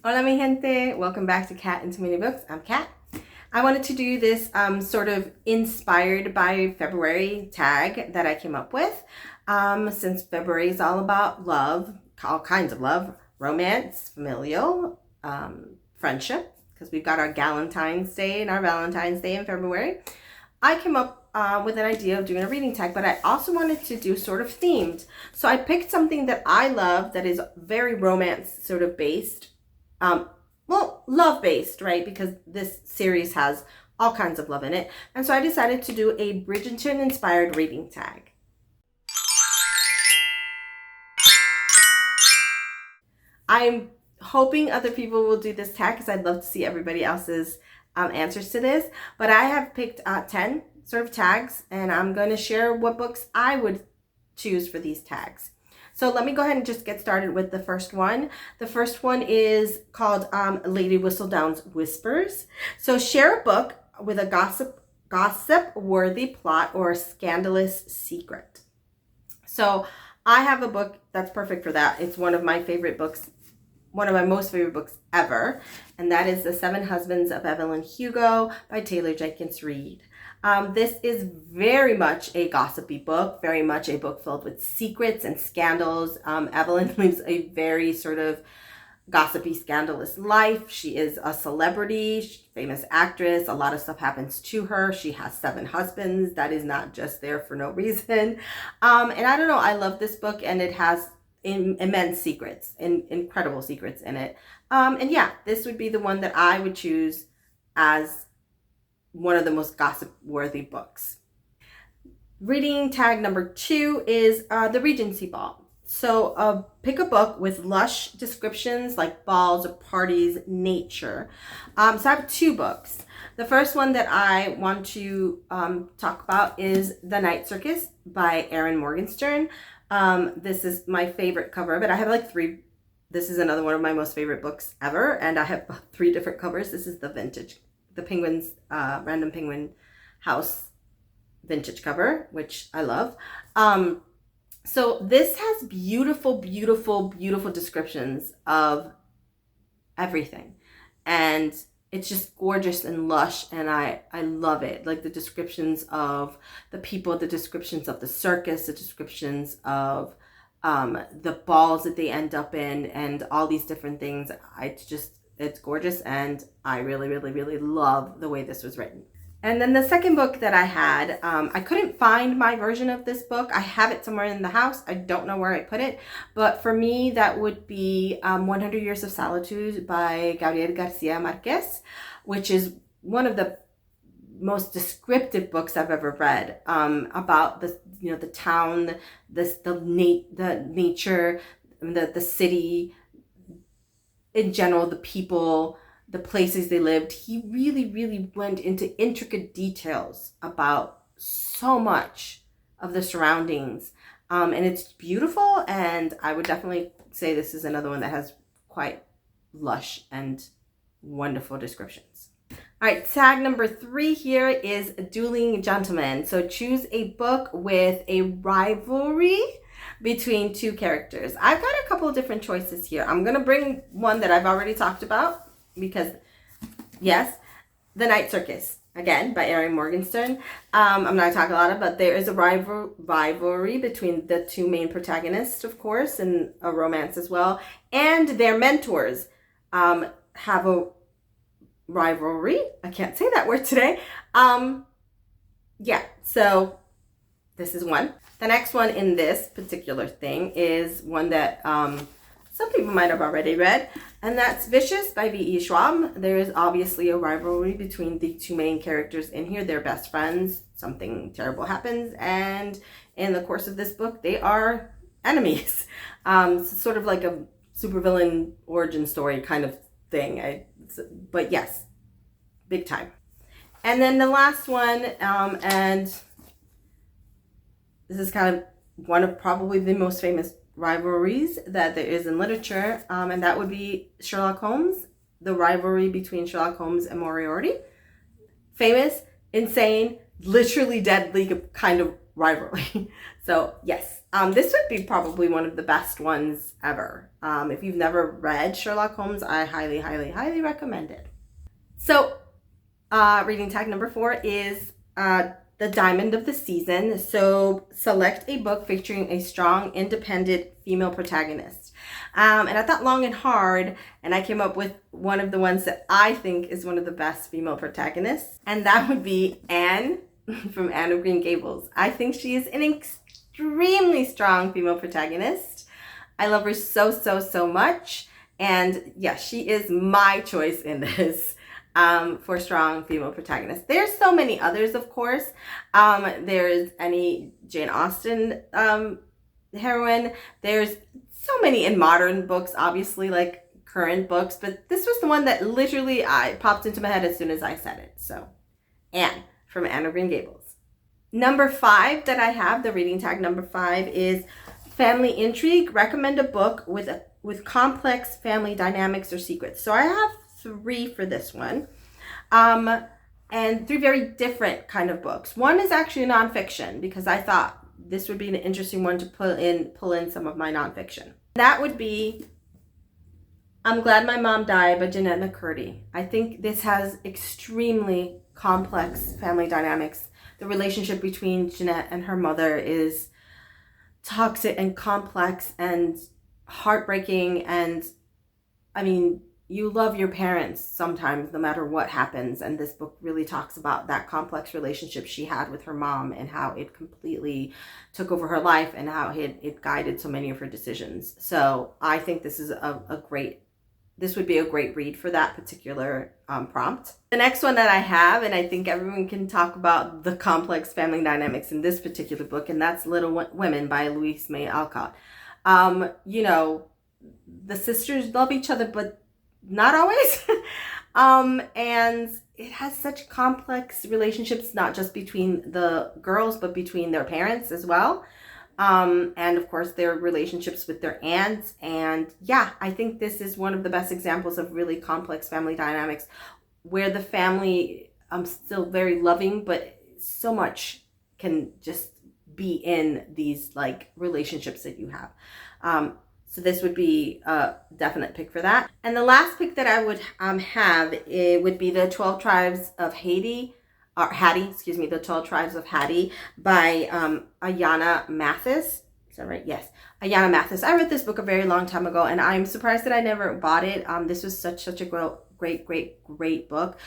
Hola mi gente, welcome back to Cat and Too Many Books. I'm Cat. I wanted to do this sort of inspired by February tag that I came up with. Since February is all about love, all kinds of love, romance, familial, friendship, because we've got our Galentine's Day and our Valentine's Day in February. I came up with an idea of doing a reading tag, but I also wanted to do sort of themed. So I picked something that I love that is very romance sort of based. Love-based, right? Because this series has all kinds of love in it. And so I decided to do a Bridgerton-inspired reading tag. I'm hoping other people will do this tag because I'd love to see everybody else's answers to this. But I have picked 10 sort of tags, and I'm going to share what books I would choose for these tags. So let me go ahead and just get started with the first one. The first one is called Lady Whistledown's Whispers. So share a book with a gossip-worthy plot or a scandalous secret. So I have a book that's perfect for that. It's one of my favorite books, one of my most favorite books ever, and that is The Seven Husbands of Evelyn Hugo by Taylor Jenkins Reid. This is very much a gossipy book, very much a book filled with secrets and scandals. Evelyn lives a very sort of gossipy, scandalous life. She is a celebrity, famous actress. A lot of stuff happens to her. She has 7 husbands. That is not just there for no reason. And I don't know, I love this book, and it has immense secrets and incredible secrets in it. And yeah, this would be the one that I would choose as one of the most gossip-worthy books. Reading tag number 2 is the Regency Ball. So pick a book with lush descriptions like balls, parties, nature. So I have 2 books. The first one that I want to talk about is The Night Circus by Erin Morgenstern. This is my favorite cover, but I have like 3. This is another one of my most favorite books ever, and I have 3 different covers. This is the vintage, the Penguins, Random Penguin House vintage cover, which I love. So this has beautiful, beautiful, beautiful descriptions of everything. And it's just gorgeous and lush, and I love it. Like the descriptions of the people, the descriptions of the circus, the descriptions of the balls that they end up in, and all these different things. It's gorgeous, and I really, really, really love the way this was written. And then the second book that I had, I couldn't find my version of this book. I have it somewhere in the house. I don't know where I put it. But for me, that would be 100 Years of Solitude by Gabriel Garcia Marquez, which is one of the most descriptive books I've ever read, about the town, the nature, the city, in general, the people, the places they lived. He really, really went into intricate details about so much of the surroundings. And it's beautiful, and I would definitely say this is another one that has quite lush and wonderful descriptions. All right, tag number 3 here is Dueling Gentlemen. So choose a book with a rivalry between 2 characters. I've got a couple of different choices here. I'm going to bring one that I've already talked about because, yes, The Night Circus, again, by Erin Morgenstern. I'm not going to talk a lot about, there is a rivalry between the 2 main protagonists, of course, and a romance as well. And their mentors have a rivalry. I can't say that word today. Yeah, so this is one. The next one in this particular thing is one that some people might have already read, and that's Vicious by V.E. Schwab. There is obviously a rivalry between the 2 main characters in here. They're best friends. Something terrible happens, and in the course of this book, they are enemies. Sort of like a supervillain origin story kind of thing. But yes, big time. And then the last one, and this is kind of one of probably the most famous rivalries that there is in literature, and that would be Sherlock Holmes, the rivalry between Sherlock Holmes and Moriarty. Famous, insane, literally deadly kind of rivalry. So yes, This would be probably one of the best ones ever. If you've never read Sherlock Holmes, I highly, highly, highly recommend it. So, reading tag number 4 is the diamond of the season. So, select a book featuring a strong, independent female protagonist. And I thought long and hard, and I came up with one of the ones that I think is one of the best female protagonists, and that would be Anne from Anne of Green Gables. I think she is an extremely strong female protagonist. I love her so, so, so much. And yeah, she is my choice in this for strong female protagonist. There's so many others, of course. There's any Jane Austen heroine. There's so many in modern books, obviously, like current books. But this was the one that literally popped into my head as soon as I said it. So, Anne from Anne of Green Gables. Number 5 that I have, the reading tag number 5, is Family Intrigue. Recommend a book with complex family dynamics or secrets. So I have 3 for this one, and 3 very different kind of books. One is actually nonfiction, because I thought this would be an interesting one to pull in some of my nonfiction. That would be I'm Glad My Mom Died by Jeanette McCurdy. I think this has extremely complex family dynamics. The relationship between Jeanette and her mother is toxic and complex and heartbreaking, and I mean, you love your parents sometimes no matter what happens, and this book really talks about that complex relationship she had with her mom and how it completely took over her life and how it guided so many of her decisions. So I think this is this would be a great read for that particular prompt. The next one that I have, and I think everyone can talk about the complex family dynamics in this particular book, and that's Little Women by Louise May Alcott. You know, the sisters love each other, but not always. And it has such complex relationships, not just between the girls, but between their parents as well. And of course their relationships with their aunts. And yeah, I think this is one of the best examples of really complex family dynamics where the family still very loving, but so much can just be in these like relationships that you have. So this would be a definite pick for that. And the last pick that I would have, it would be the 12 Tribes of Hattie, the 12 Tribes of Hattie by Ayanna Mathis. Is that right? Yes, Ayanna Mathis. I read this book a very long time ago, and I'm surprised that I never bought it. This was such a great book.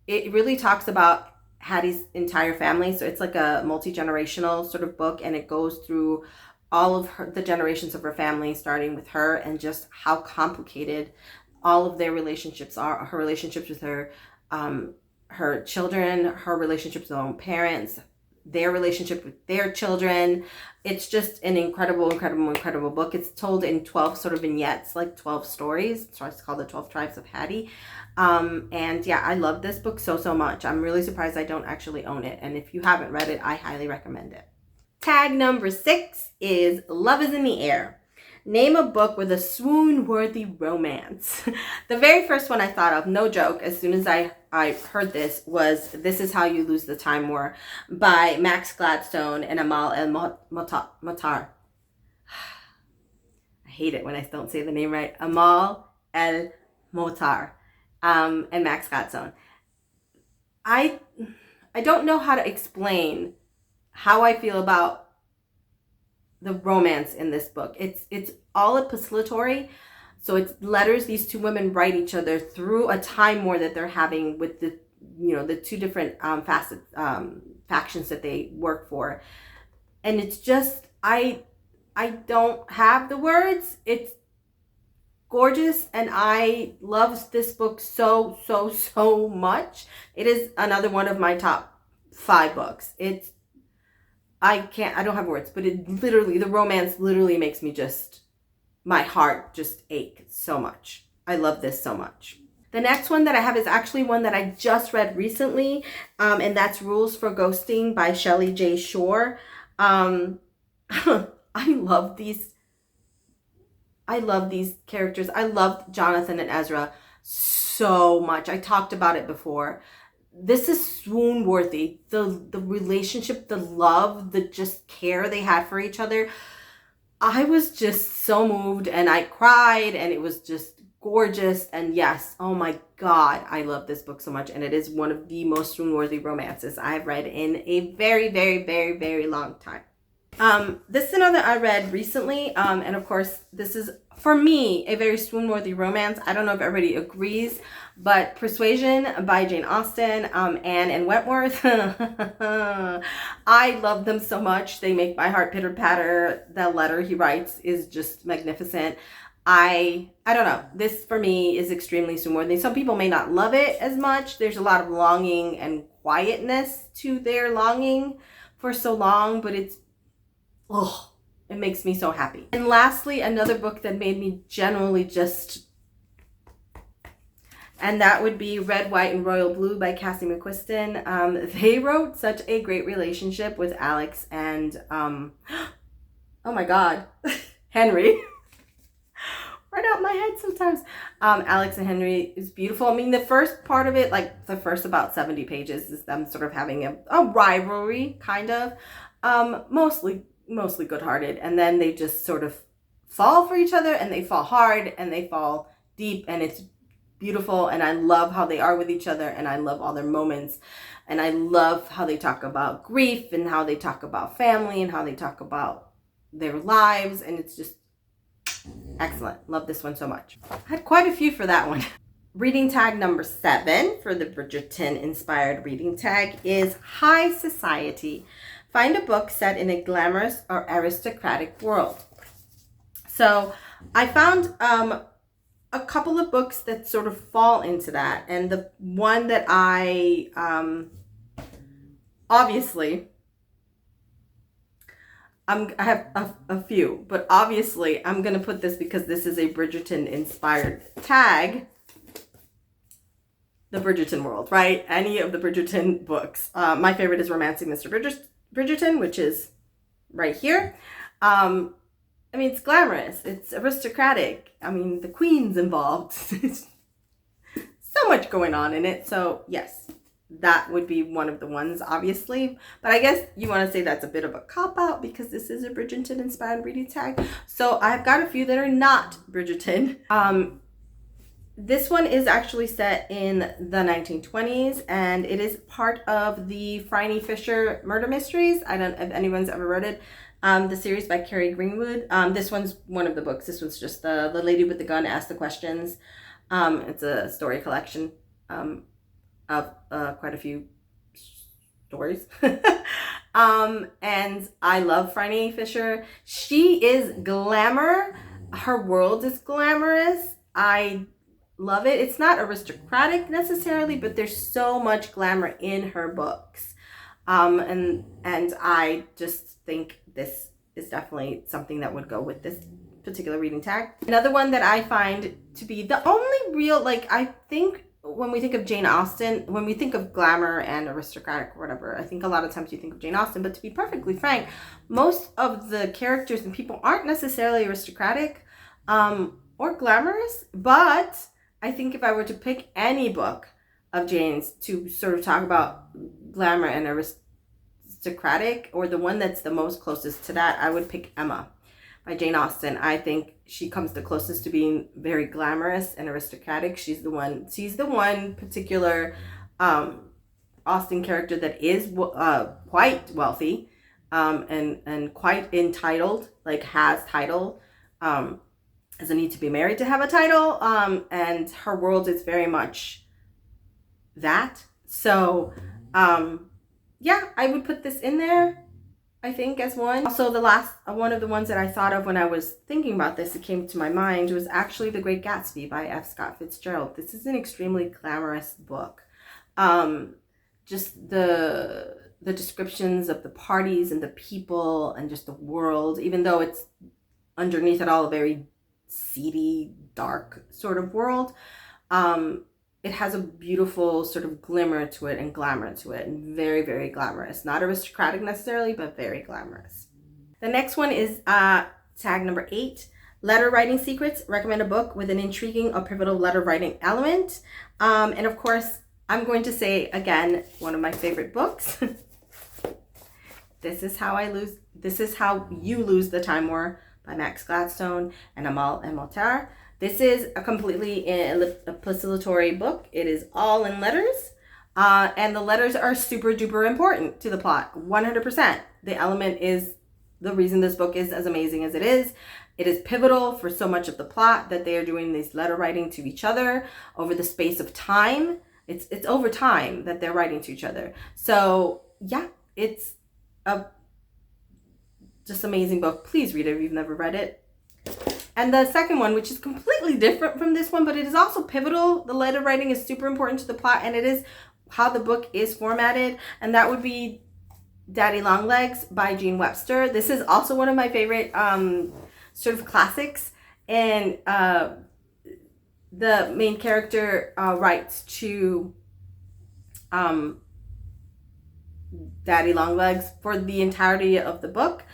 It really talks about Hattie's entire family, so it's like a multi-generational sort of book, and it goes through all of the generations of her family, starting with her, and just how complicated all of their relationships are. Her relationships with her children, her relationships with her own parents, their relationship with their children. It's just an incredible book. It's told in 12 sort of vignettes, like 12 stories. So it's called The 12 Tribes of Hattie. And yeah, I love this book so much. I'm really surprised I don't actually own it. And if you haven't read it, I highly recommend it. Tag number 6 is Love is in the Air. Name a book with a swoon-worthy romance. The very first one I thought of, no joke, as soon as I heard this, was This Is How You Lose the Time War by Max Gladstone and Amal El-Mohtar. I hate it when I don't say the name right. Amal El-Mohtar and Max Gladstone. I don't know how to explain how I feel about the romance in this book. It's all epistolatory, so it's letters these two women write each other through a time war that they're having with the two different factions that they work for, and it's just I don't have the words. It's gorgeous, and I love this book so much. It is another one of my top 5 books. I don't have words, but the romance literally makes me my heart just ache so much. I love this so much. The next one that I have is actually one that I just read recently, and that's Rules for Ghosting by Shelley J. Shore. I love these characters. I love Jonathan and Ezra so much. I talked about it before. this is swoon-worthy. The relationship, the love, the just care they had for each other. I was just so moved, and I cried, and it was just gorgeous. And yes, oh my God, I love this book so much. And it is one of the most swoon-worthy romances I've read in a very, very, very, very long time. This is another I read recently, and of course, this is, for me, a very swoon-worthy romance. I don't know if everybody agrees, but Persuasion by Jane Austen, Anne and Wentworth. I love them so much. They make my heart pitter-patter. The letter he writes is just magnificent. I don't know. This, for me, is extremely swoon-worthy. Some people may not love it as much. There's a lot of longing and quietness to their longing for so long, but it's, oh, it makes me so happy. And lastly, another book that made me genuinely just, and that would be Red, White, and Royal Blue by Cassie McQuiston. They wrote such a great relationship with Alex and, oh my God, Henry. Right out my head sometimes. Alex and Henry is beautiful. I mean, the first part of it, like the first about 70 pages, is them sort of having a rivalry, kind of. Mostly good-hearted. And then they just sort of fall for each other, and they fall hard, and they fall deep, and it's beautiful. And I love how they are with each other, and I love all their moments. And I love how they talk about grief, and how they talk about family, and how they talk about their lives. And it's just excellent. Love this one so much. I had quite a few for that one. Reading tag number 7 for the Bridgerton inspired reading tag is High Society. Find a book set in a glamorous or aristocratic world. So I found a couple of books that sort of fall into that. And the one that I obviously, I have a few, but obviously I'm going to put this because this is a Bridgerton inspired tag. The Bridgerton world, right? Any of the Bridgerton books. My favorite is Romancing Mr. Bridgerton, which is right here. I mean, it's glamorous. It's aristocratic. I mean, the queen's involved. So much going on in it. So yes, that would be one of the ones, obviously. But I guess you want to say that's a bit of a cop-out because this is a Bridgerton-inspired reading tag. So I've got a few that are not Bridgerton. This one is actually set in the 1920s, and it is part of the Phryne Fisher murder mysteries. I don't know if anyone's ever read it. The series by Carrie Greenwood. This one's one of the books. This one's just the Lady with the Gun Asked the Questions. It's a story collection of quite a few stories. And I love Phryne Fisher. She is glamour. Her world is glamorous. I love it. It's not aristocratic necessarily, but there's so much glamour in her books. And I just think this is definitely something that would go with this particular reading tag. Another one that I find to be the only real, like, I think when we think of Jane Austen, when we think of glamour and aristocratic or whatever, I think a lot of times you think of Jane Austen, but to be perfectly frank, most of the characters and people aren't necessarily aristocratic or glamorous, but I think if I were to pick any book of Jane's to sort of talk about glamour and aristocratic, or the one that's the most closest to that, I would pick Emma by Jane Austen. I think she comes the closest to being very glamorous and aristocratic. She's the one particular Austen character that is quite wealthy and quite entitled, like has title, doesn't need to be married to have a title, and her world is very much that. So yeah, I would put this in there, I think, as one. Also, the last one of the ones that I thought of when I was thinking about this, it came to my mind, was actually The Great Gatsby by F. Scott Fitzgerald. This is an extremely glamorous book. Just the descriptions of the parties and the people and just the world, even though it's underneath it all a very seedy, dark sort of world, it has a beautiful sort of glimmer to it and glamour to it, and very, very glamorous. Not aristocratic necessarily, but very glamorous. The next one is tag number 8, Letter Writing Secrets. Recommend a book with an intriguing or pivotal letter writing element. And of course, I'm going to say again, one of my favorite books. This is How You Lose the Time War by Max Gladstone and Amal Motar. This is a completely epistolatory book. It is all in letters. And the letters are super duper important to the plot. 100%. The element is the reason this book is as amazing as it is. It is pivotal for so much of the plot that they are doing this letter writing to each other over the space of time. It's over time that they're writing to each other. So yeah, it's a just amazing book. Please read it if you've never read it. And the second one, which is completely different from this one, but it is also pivotal. The letter writing is super important to the plot, and it is how the book is formatted, and that would be Daddy Longlegs by Jean Webster. This is also one of my favorite sort of classics, and the main character writes to Daddy Longlegs for the entirety of the book,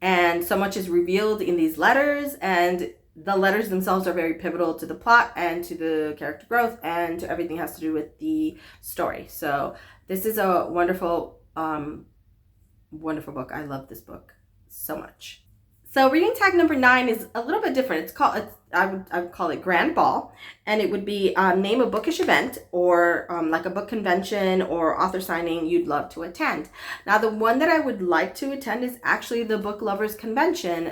and so much is revealed in these letters, and the letters themselves are very pivotal to the plot and to the character growth and to everything has to do with the story. So this is a wonderful wonderful book. I love this book so much. So reading tag number 9 is a little bit different. I would call it Grand Ball, and it would be name a bookish event or like a book convention or author signing you'd love to attend. Now the one that I would like to attend is actually the Book Lovers Convention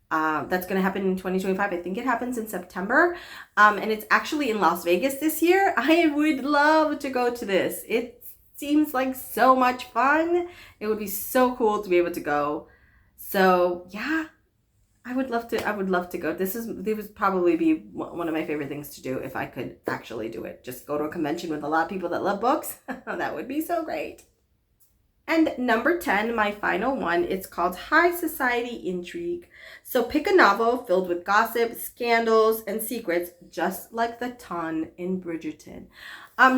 that's going to happen in 2025. I think it happens in September, and it's actually in Las Vegas this year. I would love to go to this. It seems like so much fun. It would be so cool to be able to go. So yeah, I would love to go. This would probably be one of my favorite things to do if I could actually do it. Just go to a convention with a lot of people that love books. That would be so great. And number 10, my final one, it's called High Society Intrigue. So pick a novel filled with gossip, scandals, and secrets, just like the ton in Bridgerton.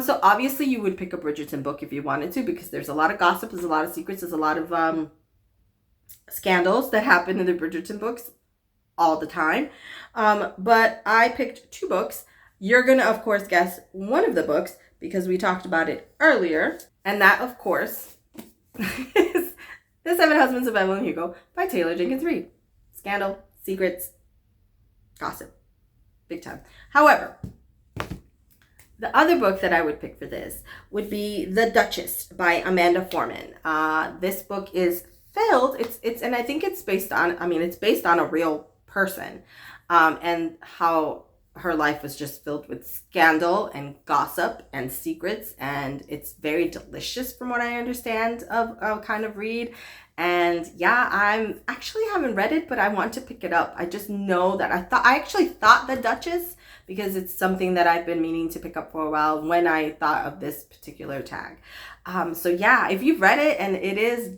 So obviously you would pick a Bridgerton book if you wanted to, because there's a lot of gossip, there's a lot of secrets, there's a lot of scandals that happen in the Bridgerton books all the time. But I picked 2 books. You're going to, of course, guess one of the books because we talked about it earlier. And that, of course, is The 7 Husbands of Evelyn Hugo by Taylor Jenkins Reid. Scandal, secrets, gossip. Big time. However, the other book that I would pick for this would be The Duchess by Amanda Foreman. This book is filled, and I think it's based on a real person, and how her life was just filled with scandal and gossip and secrets, and it's very delicious from what I understand of kind of read. And yeah, I haven't read it, but I want to pick it up. I just know that I actually thought The Duchess, because it's something that I've been meaning to pick up for a while when I thought of this particular tag. So yeah, if you've read it and it is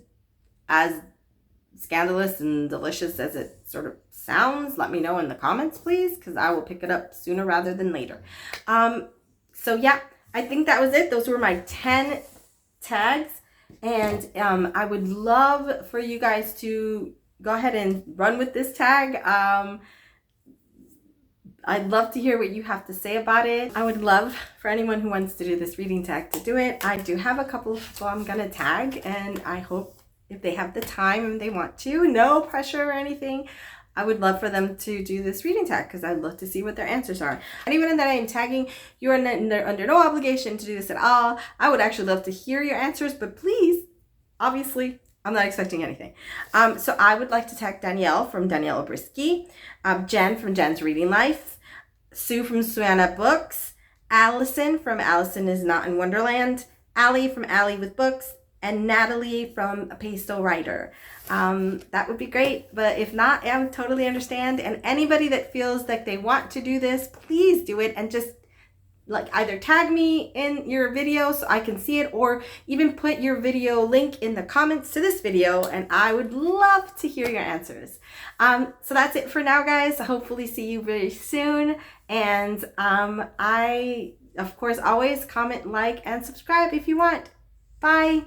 as scandalous and delicious as it sort of sounds, let me know in the comments, please, because I will pick it up sooner rather than later. So yeah, I think that was it. Those were my 10 tags, and I would love for you guys to go ahead and run with this tag. I'd love to hear what you have to say about it. I would love for anyone who wants to do this reading tag to do it. I do have a couple of people I'm gonna tag, and I hope if they have the time and they want to, no pressure or anything, I would love for them to do this reading tag, because I'd love to see what their answers are. Anyone that I am tagging, you are under no obligation to do this at all. I would actually love to hear your answers, but please, obviously, I'm not expecting anything. So I would like to tag Danielle from Danielle Obrisky, Jen from Jen's Reading Life, Sue from Suanna Books, Allison from Allison is Not in Wonderland, Allie from Allie with Books, and Natalie from A Pastel Writer. That would be great, but if not, I would totally understand. And anybody that feels like they want to do this, please do it, and just like either tag me in your video so I can see it, or even put your video link in the comments to this video, and I would love to hear your answers. So that's it for now, guys. Hopefully see you very soon. And I, of course, always comment, like, and subscribe if you want. Bye.